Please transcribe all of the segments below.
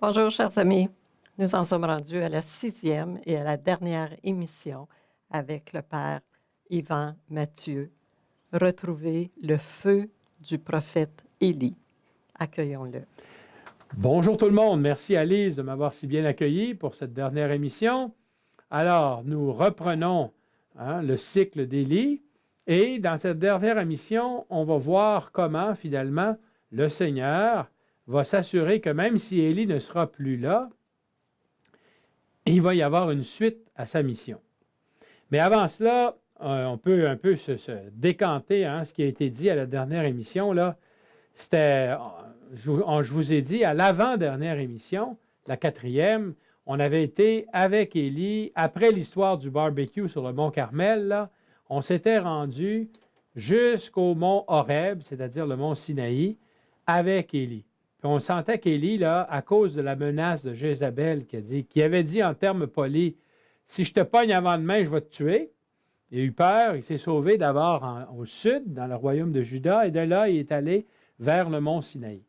Bonjour, chers amis. Nous en sommes rendus à la 6e et à la dernière émission avec le Père Yvan Mathieu. Retrouver le feu du prophète Élie. Accueillons-le. Bonjour tout le monde. Merci Alice de m'avoir si bien accueilli pour cette dernière émission. Alors, nous reprenons le cycle d'Élie et dans cette dernière émission, on va voir comment finalement le Seigneur va s'assurer que même si Élie ne sera plus là, il va y avoir une suite à sa mission. Mais avant cela, on peut un peu se décanter ce qui a été dit à la dernière émission. Là, c'était, je vous ai dit, à l'avant-dernière émission, la 4e, on avait été avec Élie, après l'histoire du barbecue sur le mont Carmel, là, on s'était rendu jusqu'au mont Horeb, c'est-à-dire le mont Sinaï, avec Élie. Puis on sentait qu'Élie, là, à cause de la menace de Jézabel, qui avait dit en termes polis, « Si je te pogne avant demain, je vais te tuer », il a eu peur, il s'est sauvé d'abord au sud, dans le royaume de Juda, et de là, il est allé vers le mont Sinaï.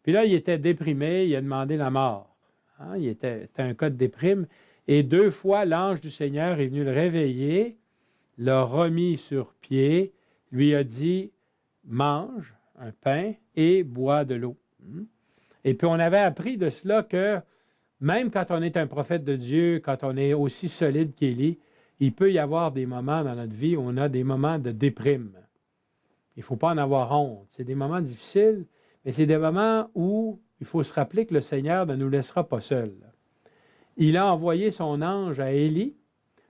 Puis là, il était déprimé, il a demandé la mort. C'était un cas de déprime. Et 2 fois, l'ange du Seigneur est venu le réveiller, l'a remis sur pied, lui a dit, mange un pain et bois de l'eau. Et puis on avait appris de cela que même quand on est un prophète de Dieu, quand on est aussi solide qu'Élie, il peut y avoir des moments dans notre vie où on a des moments de déprime. Il ne faut pas en avoir honte. C'est des moments difficiles, mais c'est des moments où il faut se rappeler que le Seigneur ne nous laissera pas seuls. Il a envoyé son ange à Élie.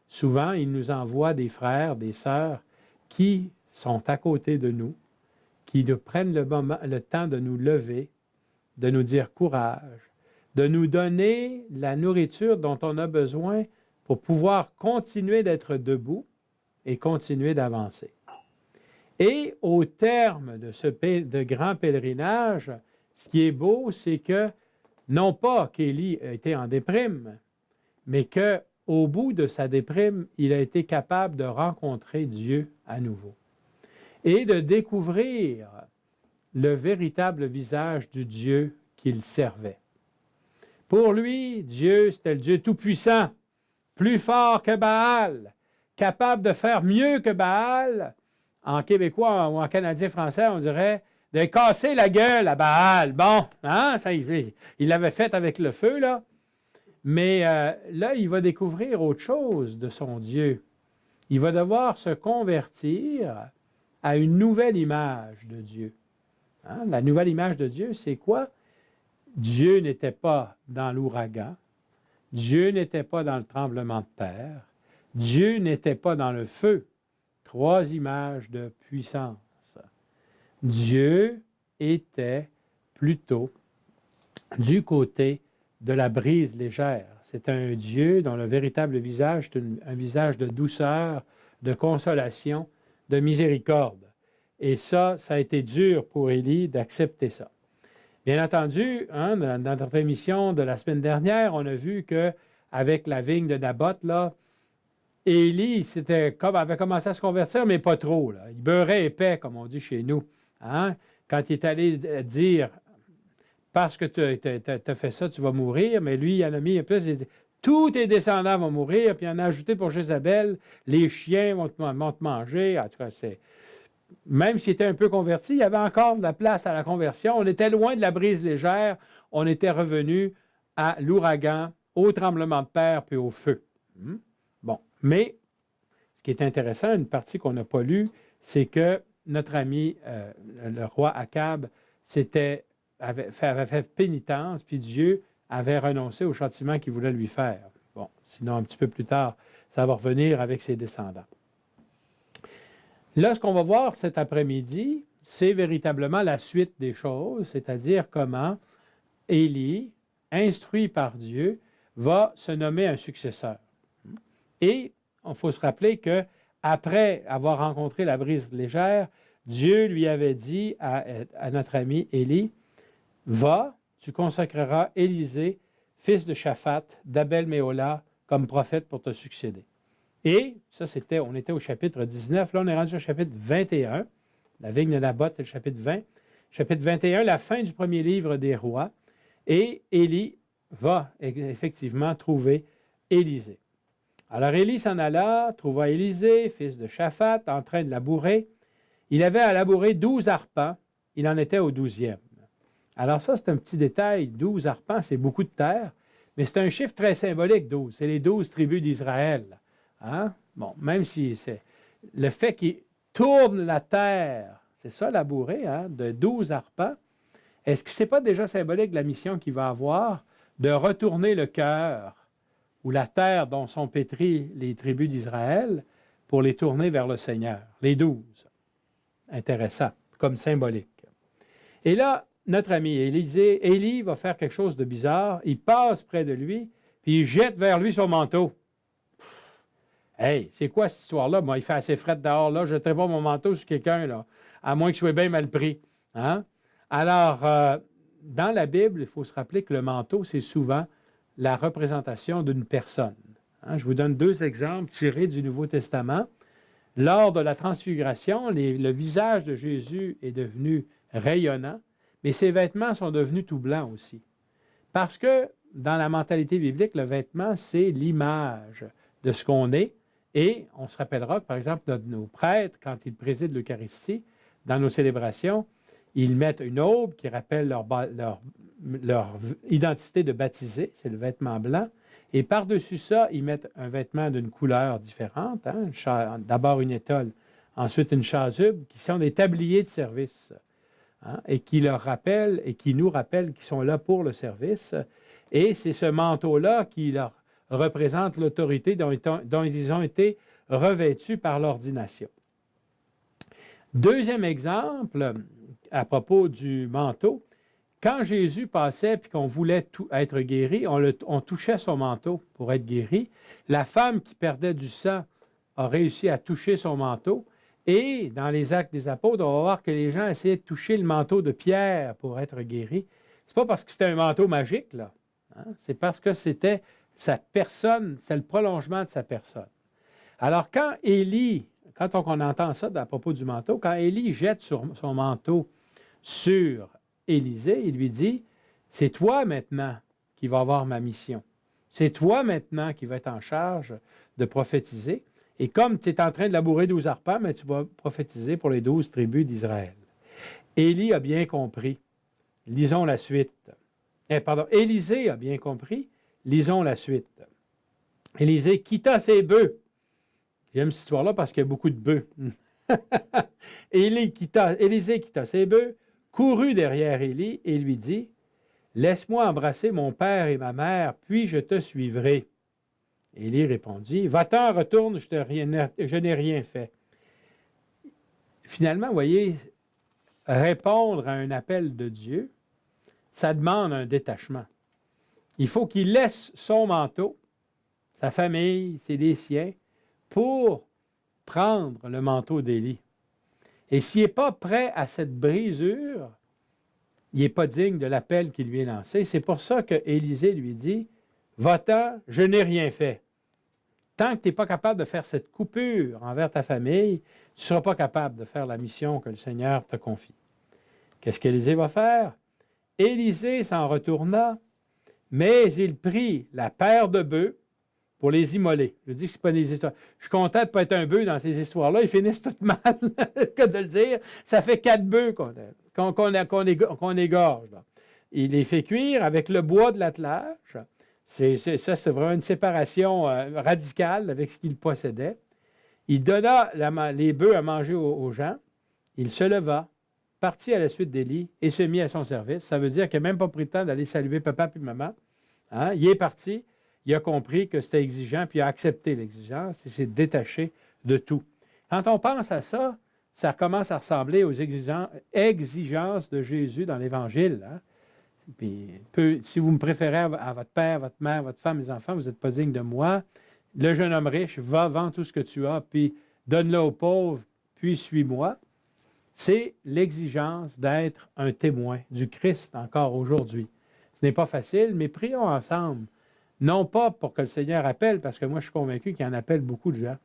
Souvent, il nous envoie des frères, des sœurs qui sont à côté de nous, qui nous prennent le temps de nous lever, de nous dire courage, de nous donner la nourriture dont on a besoin pour pouvoir continuer d'être debout et continuer d'avancer. Et au terme de grand pèlerinage, ce qui est beau, c'est que non pas qu'Élie a été en déprime, mais qu'au bout de sa déprime, il a été capable de rencontrer Dieu à nouveau et de découvrir le véritable visage du Dieu qu'il servait. Pour lui, Dieu, c'était le Dieu tout-puissant, plus fort que Baal, capable de faire mieux que Baal. En québécois ou en canadien français, on dirait de casser la gueule à Baal. Bon, ça, il l'avait fait avec le feu, là. Mais là, il va découvrir autre chose de son Dieu. Il va devoir se convertir à une nouvelle image de Dieu. La nouvelle image de Dieu, c'est quoi? Dieu n'était pas dans l'ouragan. Dieu n'était pas dans le tremblement de terre. Dieu n'était pas dans le feu. 3 images de puissance. Dieu était plutôt du côté de la brise légère. C'est un Dieu dont le véritable visage est un visage de douceur, de consolation, de miséricorde. Et ça a été dur pour Élie d'accepter ça. Bien entendu, dans notre émission de la semaine dernière, on a vu qu'avec la vigne de Naboth, là, Élie avait commencé à se convertir, mais pas trop. Là. Il beurrait épais, comme on dit chez nous. Quand il est allé dire, parce que tu as fait ça, tu vas mourir, mais lui, il en a mis un peu, il dit, tous tes descendants vont mourir, puis il en a ajouté pour Jézabel, les chiens vont te manger. En tout cas, même s'il était un peu converti, il y avait encore de la place à la conversion. On était loin de la brise légère. On était revenu à l'ouragan, au tremblement de terre, puis au feu. Bon, mais ce qui est intéressant, une partie qu'on n'a pas lue, c'est que notre ami, le roi Akab, avait fait pénitence, puis Dieu avait renoncé au châtiment qu'il voulait lui faire. Bon, sinon, un petit peu plus tard, ça va revenir avec ses descendants. Là, ce qu'on va voir cet après-midi, c'est véritablement la suite des choses, c'est-à-dire comment Élie, instruit par Dieu, va se nommer un successeur. Et il faut se rappeler qu'après avoir rencontré la brise légère, Dieu lui avait dit à notre ami Élie, « Va, tu consacreras Élisée, fils de Shaphat, d'Abel-Méhola, comme prophète pour te succéder. » Et ça, on était au chapitre 19. Là, on est rendu au chapitre 21. La vigne de Naboth, c'est le chapitre 20. Chapitre 21, la fin du premier livre des rois. Et Élie va effectivement trouver Élisée. Alors Élie s'en alla, trouva Élisée, fils de Shaphat, en train de labourer. Il avait à labourer 12 arpents, il en était au 12e. Alors ça, c'est un petit détail, 12 arpents, c'est beaucoup de terre, mais c'est un chiffre très symbolique, 12. C'est les 12 tribus d'Israël. Hein? Bon, même si c'est le fait qu'il tourne la terre, c'est ça labourer, hein, de 12 arpents, est-ce que ce n'est pas déjà symbolique de la mission qu'il va avoir de retourner le cœur ou la terre dont sont pétries les tribus d'Israël pour les tourner vers le Seigneur, les 12. Intéressant, comme symbolique. Et là, notre ami Élie va faire quelque chose de bizarre. Il passe près de lui, puis il jette vers lui son manteau. Hey, c'est quoi cette histoire-là? Moi, il fait assez fret dehors, là. Je ne jetterai pas mon manteau sur quelqu'un, là, à moins qu'il soit bien mal pris. Hein? Alors, dans la Bible, il faut se rappeler que le manteau, c'est souvent la représentation d'une personne. Hein? Je vous donne 2 exemples tirés du Nouveau Testament. Lors de la transfiguration, le visage de Jésus est devenu rayonnant, mais ses vêtements sont devenus tout blancs aussi. Parce que dans la mentalité biblique, le vêtement, c'est l'image de ce qu'on est. Et on se rappellera que, par exemple, nos prêtres, quand ils président l'Eucharistie, dans nos célébrations, ils mettent une aube qui rappelle leur identité de baptisé, c'est le vêtement blanc. Et par-dessus ça, ils mettent un vêtement d'une couleur différente, hein, d'abord une étole, ensuite une chasuble, qui sont des tabliers de service, hein, et qui leur rappellent et qui nous rappellent qu'ils sont là pour le service. Et c'est ce manteau-là qui leur représente l'autorité dont ils ont été revêtus par l'ordination. Deuxième exemple, à propos du manteau, quand Jésus passait et qu'on voulait être guéri, on touchait son manteau pour être guéri. La femme qui perdait du sang a réussi à toucher son manteau. Et dans les Actes des Apôtres, on va voir que les gens essayaient de toucher le manteau de Pierre pour être guéris. Ce n'est pas parce que c'était un manteau magique, là. Hein? C'est parce que c'était sa personne, c'est le prolongement de sa personne. Alors, quand on entend ça à propos du manteau, quand Élie jette son manteau sur Élisée, il lui dit, c'est toi maintenant qui vas avoir ma mission. C'est toi maintenant qui vas être en charge de prophétiser. Et comme tu es en train de labourer 12 arpents, mais tu vas prophétiser pour les 12 tribus d'Israël. Élie a bien compris. Lisons la suite. Élisée a bien compris. Lisons la suite. Élisée quitta ses bœufs. J'aime cette histoire-là parce qu'il y a beaucoup de bœufs. Élisée quitta ses bœufs, courut derrière Élie et lui dit, « Laisse-moi embrasser mon père et ma mère, puis je te suivrai. » Élie répondit, « Va-t'en, retourne, je n'ai rien fait. » Finalement, vous voyez, répondre à un appel de Dieu, ça demande un détachement. Il faut qu'il laisse son manteau, sa famille, les siens, pour prendre le manteau d'Élie. Et s'il n'est pas prêt à cette brisure, il n'est pas digne de l'appel qui lui est lancé. C'est pour ça que Élisée lui dit, « Va-t'en, je n'ai rien fait. » Tant que tu n'es pas capable de faire cette coupure envers ta famille, tu ne seras pas capable de faire la mission que le Seigneur te confie. Qu'est-ce qu'Élisée va faire? Élisée s'en retourna, mais il prit la paire de bœufs pour les immoler. Je dis que ce n'est pas des histoires. Je suis content de ne pas être un bœuf dans ces histoires-là. Ils finissent toutes mal, que de le dire. Ça fait 4 bœufs qu'on égorge. Là. Il les fait cuire avec le bois de l'attelage. C'est vraiment une séparation radicale avec ce qu'il possédait. Il donna les bœufs à manger aux gens. Il se leva, partit à la suite d'Élie et se mit à son service. Ça veut dire qu'il n'a même pas pris le temps d'aller saluer papa et maman. Hein? Il est parti. Il a compris que c'était exigeant, puis il a accepté l'exigence et s'est détaché de tout. Quand on pense à ça, ça commence à ressembler aux exigences de Jésus dans l'Évangile. Hein? Puis, si vous me préférez à votre père, votre mère, votre femme, mes enfants, vous n'êtes pas digne de moi. Le jeune homme riche, va, vends tout ce que tu as, puis donne-le aux pauvres, puis suis-moi. C'est l'exigence d'être un témoin du Christ encore aujourd'hui. Ce n'est pas facile, mais prions ensemble. Non pas pour que le Seigneur appelle, parce que moi je suis convaincu qu'il en appelle beaucoup de gens,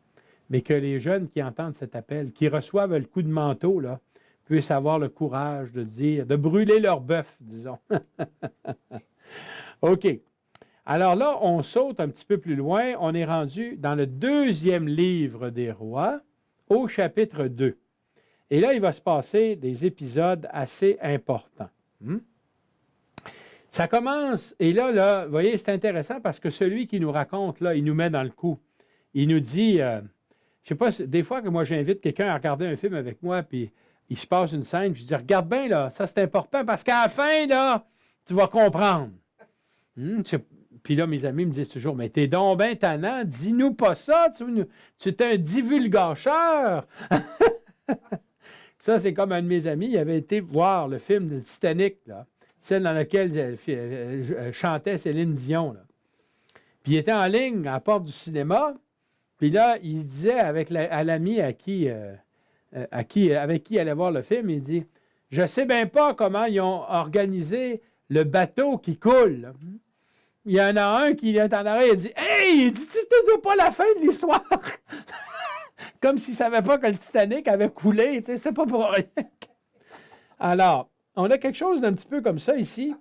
mais que les jeunes qui entendent cet appel, qui reçoivent le coup de manteau, là, puissent avoir le courage de dire, de brûler leur bœuf, disons. OK. Alors là, on saute un petit peu plus loin. On est rendu dans le 2e livre des rois, au chapitre 2. Et là, il va se passer des épisodes assez importants. Ça commence, et là, vous voyez, c'est intéressant parce que celui qui nous raconte, là, il nous met dans le coup. Il nous dit, je ne sais pas, des fois que moi j'invite quelqu'un à regarder un film avec moi, puis il se passe une scène, je dis, regarde bien, là, ça c'est important parce qu'à la fin, là, tu vas comprendre. Puis là, mes amis me disent toujours, mais t'es donc ben tannant, dis-nous pas ça, tu es un divulgacheur. Ça, c'est comme un de mes amis, il avait été voir le film de Titanic, là, celle dans laquelle elle chantait Céline Dion. Là. Puis il était en ligne à la porte du cinéma, puis là, il disait à l'ami avec qui il allait voir le film, il dit, je ne sais bien pas comment ils ont organisé le bateau qui coule. Il y en a un qui est en arrêt, il dit, hey, il dit, c'est pas la fin de l'histoire. Comme s'il ne savait pas que le Titanic avait coulé, c'était pas pour rien. Alors, on a quelque chose d'un petit peu comme ça ici.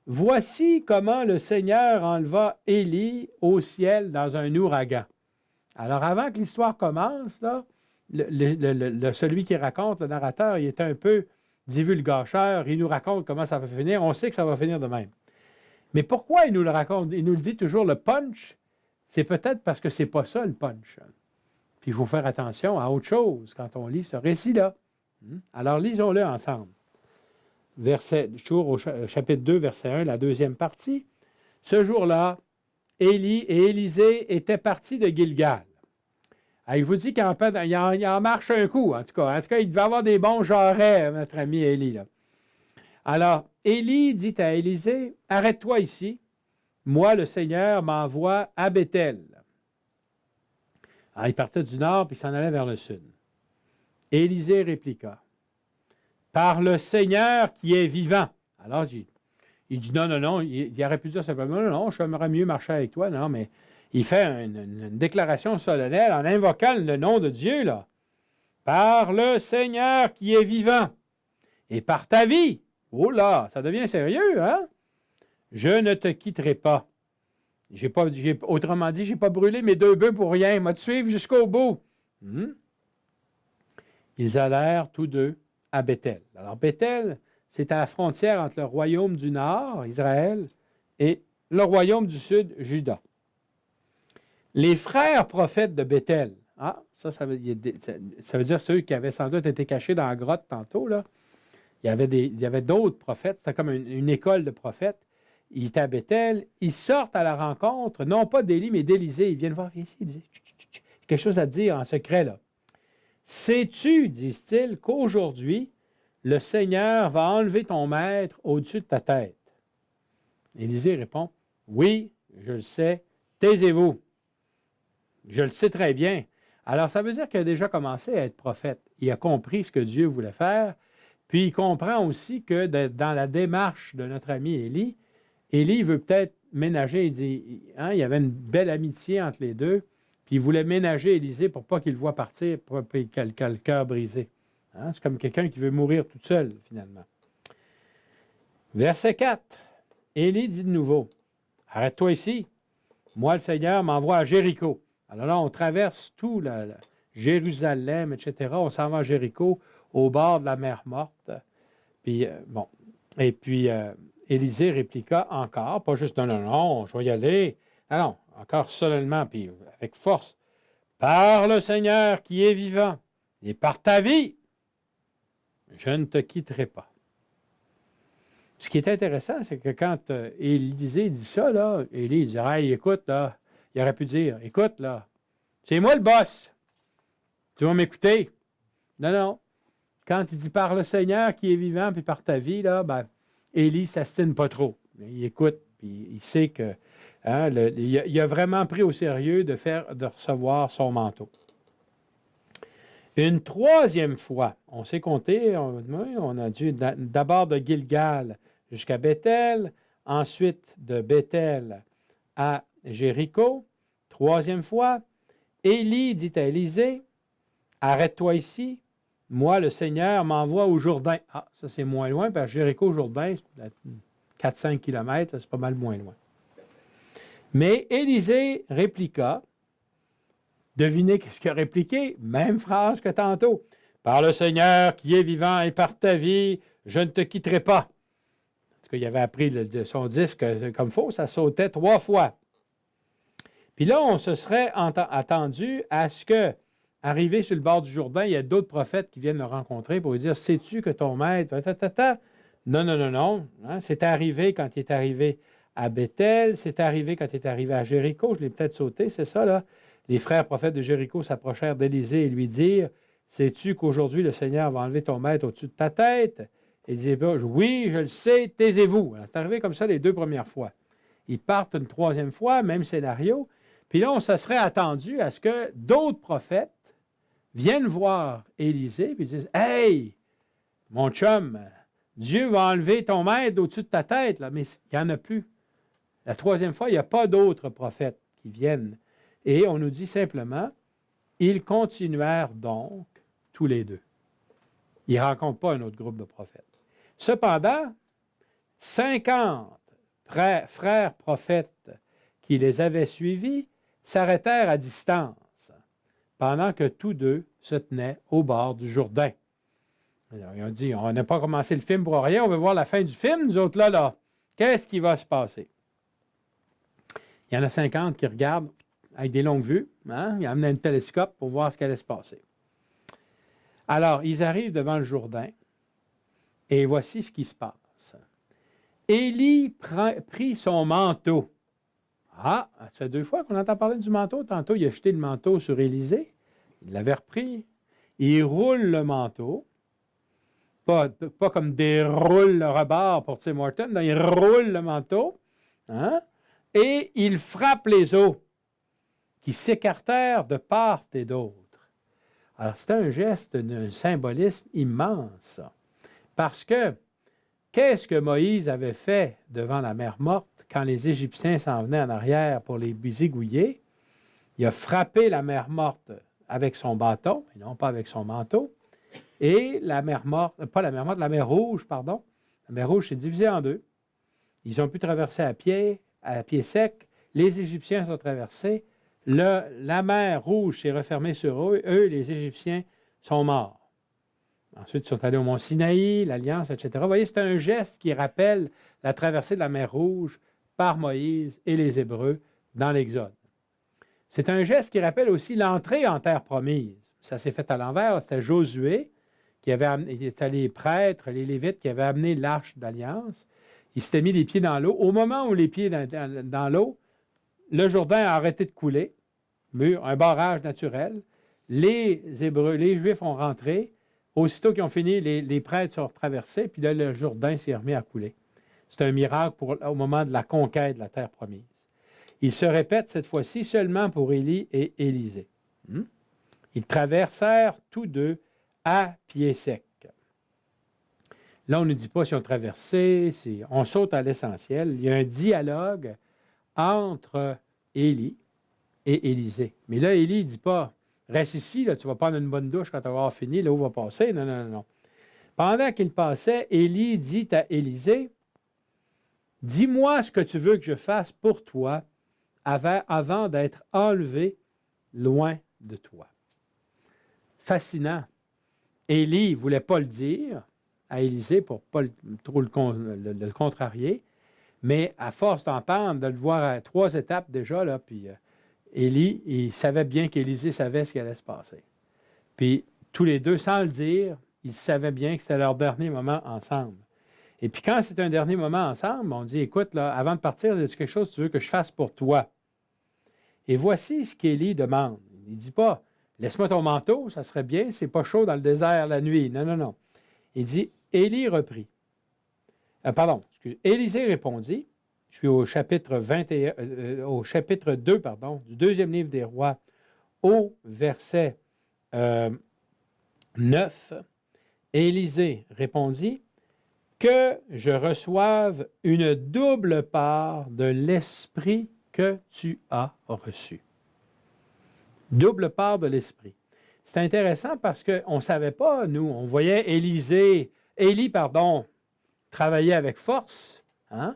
Voici comment le Seigneur enleva Élie au ciel dans un ouragan. Alors, avant que l'histoire commence, là, celui qui raconte, le narrateur, il est un peu divulgacheur. Il nous raconte comment ça va finir. On sait que ça va finir de même. Mais pourquoi il nous le raconte? Il nous le dit toujours, le punch, c'est peut-être parce que c'est pas ça le punch. Puis il faut faire attention à autre chose quand on lit ce récit-là. Alors, lisons-le ensemble. Toujours au chapitre 2, verset 1, la deuxième partie. Ce jour-là, Élie et Élisée étaient partis de Gilgal. Alors, il vous dit qu'il en marche un coup, en tout cas. En tout cas, il devait avoir des bons jarrets, notre ami Élie. Là. Alors, Élie dit à Élisée, « Arrête-toi ici. Moi, le Seigneur m'envoie à Béthel. » Alors, il partait du nord, puis il s'en allait vers le sud. Élisée répliqua, « Par le Seigneur qui est vivant. » Alors, il dit, non, il aurait pu dire simplement, non, j'aimerais mieux marcher avec toi. Non, mais il fait une déclaration solennelle en invoquant le nom de Dieu, là. Par le Seigneur qui est vivant. Et par ta vie. Oh là, ça devient sérieux, hein? Je ne te quitterai pas. Autrement dit, je n'ai pas brûlé mes 2 bœufs pour rien. Il m'a te suivre jusqu'au bout. Ils allèrent tous deux à Béthel. Alors, Béthel, c'est à la frontière entre le royaume du Nord, Israël, et le royaume du Sud, Juda. Les frères prophètes de Béthel, ça veut dire ceux qui avaient sans doute été cachés dans la grotte tantôt, là. Il y avait d'autres prophètes, c'était comme une école de prophètes. Ils étaient à Béthel, ils sortent à la rencontre, non pas d'Élie, mais d'Élisée. Ils viennent voir ici, ils disent, quelque chose à dire en secret, là. Sais-tu, disent-ils, qu'aujourd'hui, le Seigneur va enlever ton maître au-dessus de ta tête? Élisée répond, oui, je le sais, taisez-vous. Je le sais très bien. Alors, ça veut dire qu'il a déjà commencé à être prophète. Il a compris ce que Dieu voulait faire, puis il comprend aussi que dans la démarche de notre ami Élie, Élie veut peut-être ménager, il dit, il y avait une belle amitié entre les deux, puis il voulait ménager Élisée pour pas qu'il le voie partir, pour qu'il ait le cœur brisé. C'est comme quelqu'un qui veut mourir tout seul, finalement. Verset 4. Élie dit de nouveau, « Arrête-toi ici. Moi, le Seigneur m'envoie à Jéricho. » Alors là, on traverse tout, Jérusalem, etc. On s'en va à Jéricho, au bord de la mer Morte. Puis, Et puis, Élisée répliqua encore, pas juste non, je vais y aller. Non, encore solennellement, puis avec force. Par le Seigneur qui est vivant et par ta vie, je ne te quitterai pas. Ce qui est intéressant, c'est que quand Élisée dit ça, là, Élie dit, hey, écoute, là, il aurait pu dire, écoute, là, c'est moi le boss. Tu vas m'écouter? Non. Quand il dit par le Seigneur qui est vivant, puis par ta vie, là, Élie ne s'astine pas trop. Il écoute, puis il sait que il a vraiment pris au sérieux de recevoir son manteau. Une troisième fois, on s'est compté, on a dû d'abord de Gilgal jusqu'à Béthel, ensuite de Béthel à Jéricho. Troisième fois, Élie dit à Élisée, « Arrête-toi ici, moi le Seigneur m'envoie au Jourdain. » Ça c'est moins loin, parce que Jéricho au Jourdain, c'est 4-5 km, c'est pas mal moins loin. Mais Élisée répliqua. Devinez qu'est-ce qu'il a répliqué? Même phrase que tantôt. Par le Seigneur qui est vivant et par ta vie, je ne te quitterai pas. Parce qu'il avait appris de son disque comme faux, ça sautait 3 fois. Puis là, on se serait attendu à ce que, arrivé sur le bord du Jourdain, il y a d'autres prophètes qui viennent le rencontrer pour lui dire, sais-tu que ton maître... Non, non, non, non. Hein? C'est arrivé quand il est arrivé à Béthel, c'est arrivé quand il est arrivé à Jéricho, je l'ai peut-être sauté, c'est ça, là. Les frères prophètes de Jéricho s'approchèrent d'Élisée et lui dirent, sais-tu qu'aujourd'hui le Seigneur va enlever ton maître au-dessus de ta tête? Et il disait, oui, je le sais, taisez-vous. C'est arrivé comme ça les 2 premières fois. Ils partent une 3e fois, même scénario. Puis là, on se serait attendu à ce que d'autres prophètes viennent voir Élisée et disent, hey, mon chum, Dieu va enlever ton maître au-dessus de ta tête, là. Mais il n'y en a plus. La 3e fois, il n'y a pas d'autres prophètes qui viennent. Et on nous dit simplement, ils continuèrent donc tous les 2. Ils ne rencontrent pas un autre groupe de prophètes. Cependant, 50 frères prophètes qui les avaient suivis s'arrêtèrent à distance, pendant que tous 2 se tenaient au bord du Jourdain. Alors, ils ont dit, on n'a pas commencé le film pour rien, on veut voir la fin du film, nous autres là. Qu'est-ce qui va se passer? Il y en a 50 qui regardent avec des longues vues. Hein? Ils amenaient un télescope pour voir ce qui allait se passer. Alors, ils arrivent devant le Jourdain et voici ce qui se passe. Élie prit son manteau. Ah, ça fait 2 fois qu'on entend parler du manteau. Tantôt, il a jeté le manteau sur Élisée. Il l'avait repris. Il roule le manteau. Pas comme déroule le rebord pour Tim Hortons. Non, il roule le manteau. Hein? Et il frappe les eaux qui s'écartèrent de part et d'autre. Alors, c'est un geste d'un symbolisme immense. Parce que, qu'est-ce que Moïse avait fait devant la mer morte quand les Égyptiens s'en venaient en arrière pour les zigouiller? Il a frappé la mer morte avec son bâton, et non pas avec son manteau. Et la mer morte, pas la mer morte, la mer rouge, pardon. La mer rouge s'est divisée en 2. Ils ont pu traverser à pied sec. Les Égyptiens sont traversés. La mer rouge s'est refermée sur eux. Eux, les Égyptiens, sont morts. Ensuite, ils sont allés au mont Sinaï, l'Alliance, etc. Vous voyez, c'est un geste qui rappelle la traversée de la mer Rouge par Moïse et les Hébreux dans l'Exode. C'est un geste qui rappelle aussi l'entrée en terre promise. Ça s'est fait à l'envers. C'était Josué qui avait amené, c'était les prêtres, les Lévites qui avaient amené l'arche d'Alliance. Ils s'étaient mis les pieds dans l'eau. Au moment où les pieds dans l'eau, le Jourdain a arrêté de couler, un barrage naturel. Les Hébreux, les Juifs ont rentré. Aussitôt qu'ils ont fini, les prêtres sont traversés, puis là, le Jourdain s'est remis à couler. C'est un miracle au moment de la conquête de la terre promise. Il se répète cette fois-ci seulement pour Élie et Élisée. Ils traversèrent tous 2 à pied sec. Là, on ne dit pas si on traversé, on saute à l'essentiel. Il y a un dialogue entre Élie et Élisée. Mais là, Élie ne dit pas, reste ici, là, tu vas prendre une bonne douche quand tu vas avoir fini, là où va passer. Non, non, non. Pendant qu'il passait, Élie dit à Élisée, dis-moi ce que tu veux que je fasse pour toi avant d'être enlevé loin de toi. Fascinant. Élie ne voulait pas le dire à Élisée pour ne pas trop le contrarier, mais à force d'entendre, de le voir à 3 étapes déjà, là, puis Élie, il savait bien qu'Élisée savait ce qui allait se passer. Puis tous les 2, sans le dire, ils savaient bien que c'était leur dernier moment ensemble. Et puis quand c'est un dernier moment ensemble, on dit, écoute, là, avant de partir, y a quelque chose que tu veux que je fasse pour toi? Et voici ce qu'Élie demande. Il ne dit pas, laisse-moi ton manteau, ça serait bien, c'est pas chaud dans le désert la nuit. Non, non, non. Il dit, Élie reprit. Élisée répondit, je suis au chapitre 2, du 2e livre des Rois, au verset 9. Élisée répondit, que je reçoive une double part de l'esprit que tu as reçu. Double part de l'esprit. C'est intéressant parce qu'on ne savait pas, nous, on voyait Élie, travailler avec force, hein?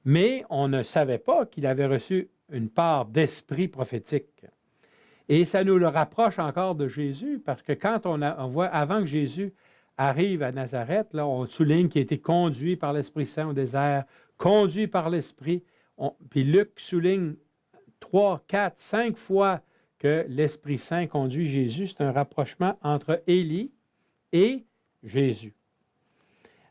Mais on ne savait pas qu'il avait reçu une part d'esprit prophétique. Et ça nous le rapproche encore de Jésus, parce que quand on voit, avant que Jésus arrive à Nazareth, là, on souligne qu'il a été conduit par l'Esprit Saint au désert, conduit par l'Esprit. Puis Luc souligne 3, 4, 5 fois que l'Esprit Saint conduit Jésus. C'est un rapprochement entre Élie et Jésus.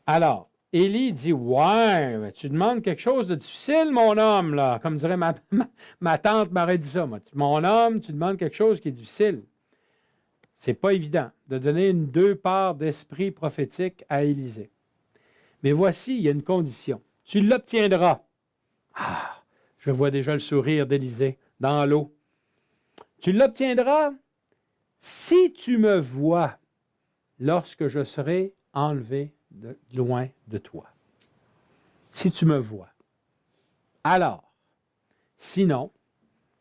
Alors, Élie dit, « Ouais, tu demandes quelque chose de difficile, mon homme, là. » Comme dirait ma tante m'aurait dit ça. « Mon homme, tu demandes quelque chose qui est difficile. » C'est pas évident de donner deux parts d'esprit prophétique à Élisée. Mais voici, il y a une condition. Tu l'obtiendras. Ah, je vois déjà le sourire d'Élisée dans l'eau. Tu l'obtiendras si tu me vois lorsque je serai enlevé loin de toi. Si tu me vois. Alors, sinon,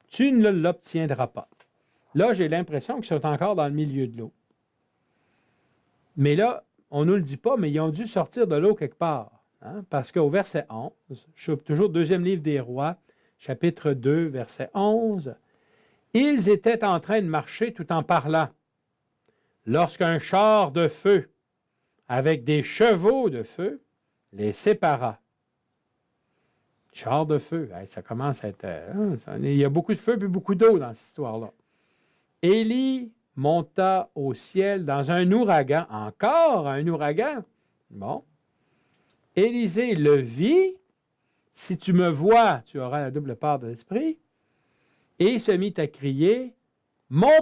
tu ne l'obtiendras pas. Là, j'ai l'impression qu'ils sont encore dans le milieu de l'eau. Mais là, on ne nous le dit pas, mais ils ont dû sortir de l'eau quelque part. Hein? Parce qu'au verset 11, je suis toujours deuxième livre des Rois, chapitre 2, verset 11, « Ils étaient en train de marcher tout en parlant, lorsqu'un char de feu, avec des chevaux de feu, les sépara. » Char de feu, ça commence à être... il y a beaucoup de feu et beaucoup d'eau dans cette histoire-là. Élie monta au ciel dans un ouragan, encore un ouragan. Bon. Élisée le vit. Si tu me vois, tu auras la double part de l'esprit. Et se mit à crier, mon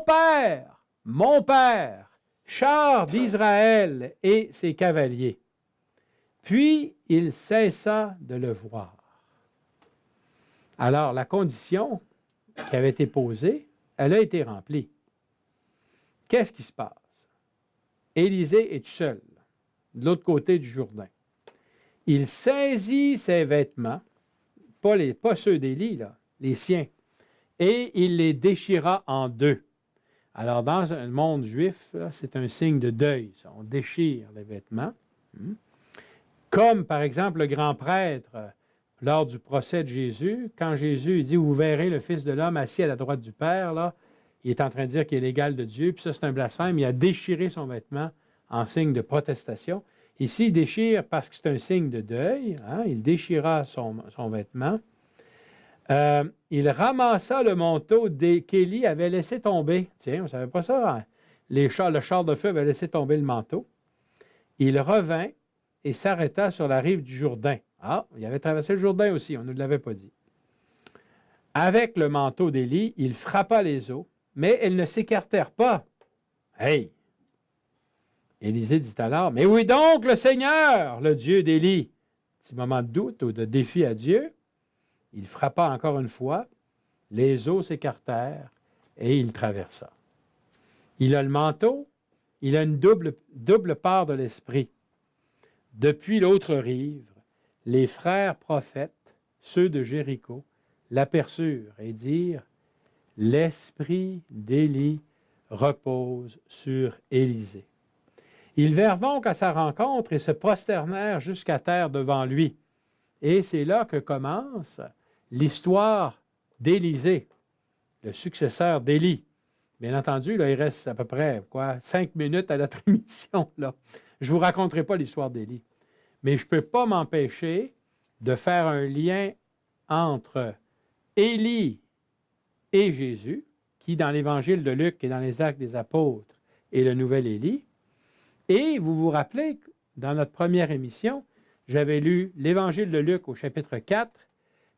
Père, char d'Israël et ses cavaliers. Puis il cessa de le voir. Alors, la condition qui avait été posée, elle a été remplie. Qu'est-ce qui se passe? Élisée est tout seul, de l'autre côté du Jourdain. Il saisit ses vêtements, pas ceux d'Élie, là, les siens, et il les déchira en deux. Alors, dans un monde juif, là, c'est un signe de deuil, ça. On déchire les vêtements. Comme, par exemple, le grand prêtre, lors du procès de Jésus, quand Jésus dit « Vous verrez le Fils de l'homme assis à la droite du Père », là, il est en train de dire qu'il est l'égal de Dieu, puis ça, c'est un blasphème. Il a déchiré son vêtement en signe de protestation. Ici, il déchire parce que c'est un signe de deuil. Hein? Il déchira son vêtement. Il ramassa le manteau qu'Élie avait laissé tomber. Tiens, on ne savait pas ça. Hein? Le char de feu avait laissé tomber le manteau. Il revint et s'arrêta sur la rive du Jourdain. Ah, il avait traversé le Jourdain aussi, on ne l'avait pas dit. Avec le manteau d'Élie, il frappa les eaux, mais elles ne s'écartèrent pas. Hey! Élisée dit alors, « Mais où est donc le Seigneur, le Dieu d'Élie? » Petit moment de doute ou de défi à Dieu. Il frappa encore une fois, les eaux s'écartèrent et il traversa. Il a le manteau, il a une double part de l'esprit. Depuis l'autre rive, les frères prophètes, ceux de Jéricho, l'aperçurent et dirent, « L'esprit d'Élie repose sur Élisée. » Ils vinrent donc à sa rencontre et se prosternèrent jusqu'à terre devant lui. Et c'est là que commence l'histoire d'Élisée, le successeur d'Élie. Bien entendu, là, il reste à peu près 5 minutes à notre émission. Là. Je ne vous raconterai pas l'histoire d'Élie. Mais je ne peux pas m'empêcher de faire un lien entre Élie et Jésus, qui dans l'Évangile de Luc et dans les Actes des Apôtres est le nouvel Élie. Et vous vous rappelez, dans notre première émission, j'avais lu l'Évangile de Luc au chapitre 4,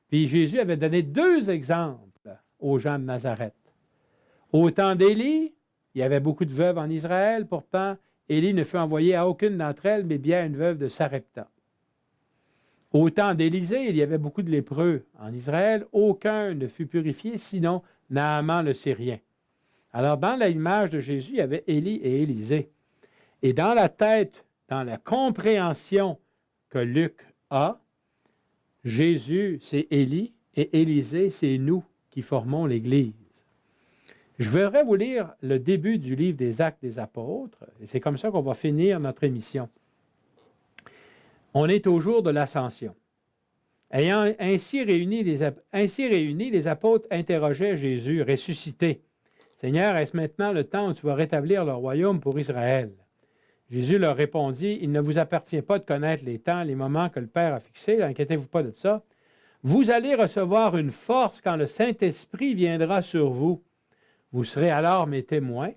puis Jésus avait donné 2 exemples aux gens de Nazareth. Au temps d'Élie, il y avait beaucoup de veuves en Israël, pourtant, Élie ne fut envoyé à aucune d'entre elles, mais bien à une veuve de Sarepta. Au temps d'Élisée, il y avait beaucoup de lépreux en Israël, aucun ne fut purifié, sinon Naaman le Syrien. Alors, dans l'image de Jésus, il y avait Élie et Élisée. Et dans la tête, dans la compréhension que Luc a, Jésus, c'est Élie, et Élisée, c'est nous qui formons l'Église. Je voudrais vous lire le début du livre des Actes des Apôtres, et c'est comme ça qu'on va finir notre émission. On est au jour de l'Ascension. Ayant ainsi réunis, les apôtres interrogeaient Jésus, ressuscité. « Seigneur, est-ce maintenant le temps où tu vas rétablir le royaume pour Israël? » Jésus leur répondit, « Il ne vous appartient pas de connaître les temps, les moments que le Père a fixés, n'inquiétez-vous pas de ça. Vous allez recevoir une force quand le Saint-Esprit viendra sur vous. Vous serez alors mes témoins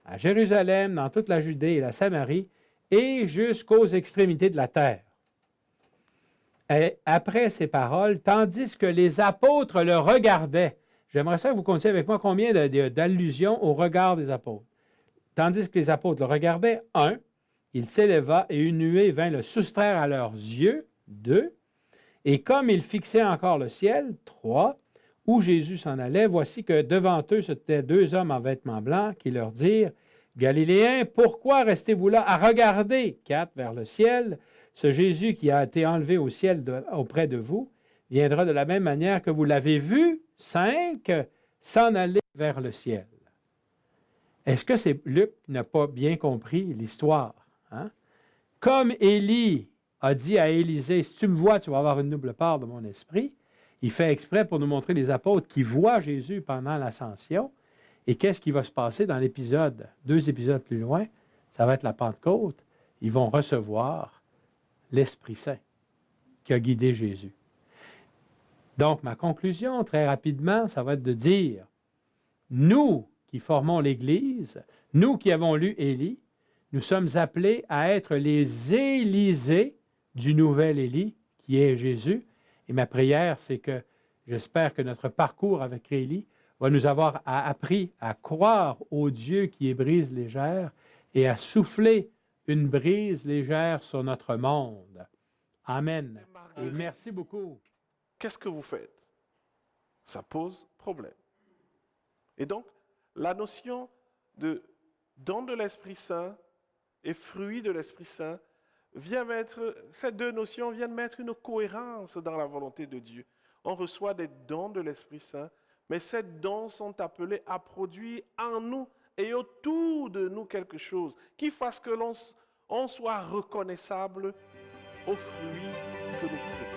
à Jérusalem, dans toute la Judée et la Samarie, et jusqu'aux extrémités de la terre. » Et après ces paroles, tandis que les apôtres le regardaient, j'aimerais ça que vous comptiez avec moi combien d'allusions au regard des apôtres. Tandis que les apôtres le regardaient, 1, il s'éleva et une nuée vint le soustraire à leurs yeux, 2, et comme il fixait encore le ciel, 3, où Jésus s'en allait, voici que devant eux se tenaient 2 hommes en vêtements blancs qui leur dirent, « Galiléens, pourquoi restez-vous là à regarder, 4, vers le ciel? Ce Jésus qui a été enlevé au ciel auprès de vous viendra de la même manière que vous l'avez vu, 5, s'en aller vers le ciel. » Est-ce que c'est Luc qui n'a pas bien compris l'histoire? Hein? Comme Élie a dit à Élisée, « Si tu me vois, tu vas avoir une double part de mon esprit », il fait exprès pour nous montrer les apôtres qui voient Jésus pendant l'ascension. Et qu'est-ce qui va se passer dans l'épisode, 2 épisodes plus loin? Ça va être la Pentecôte. Ils vont recevoir l'Esprit Saint qui a guidé Jésus. Donc, ma conclusion, très rapidement, ça va être de dire, nous qui formons l'Église, nous qui avons lu Élie, nous sommes appelés à être les Élysées du nouvel Élie, qui est Jésus. Et ma prière, c'est que j'espère que notre parcours avec Élie va nous avoir appris à croire au Dieu qui est brise légère et à souffler une brise légère sur notre monde. Amen. Et merci beaucoup. Qu'est-ce que vous faites? Ça pose problème. Et donc, la notion de don de l'Esprit Saint et fruit de l'Esprit Saint ces 2 notions viennent mettre une cohérence dans la volonté de Dieu. On reçoit des dons de l'Esprit Saint, mais ces dons sont appelés à produire en nous et autour de nous quelque chose qui fasse que l'on soit reconnaissable aux fruits que nous portons.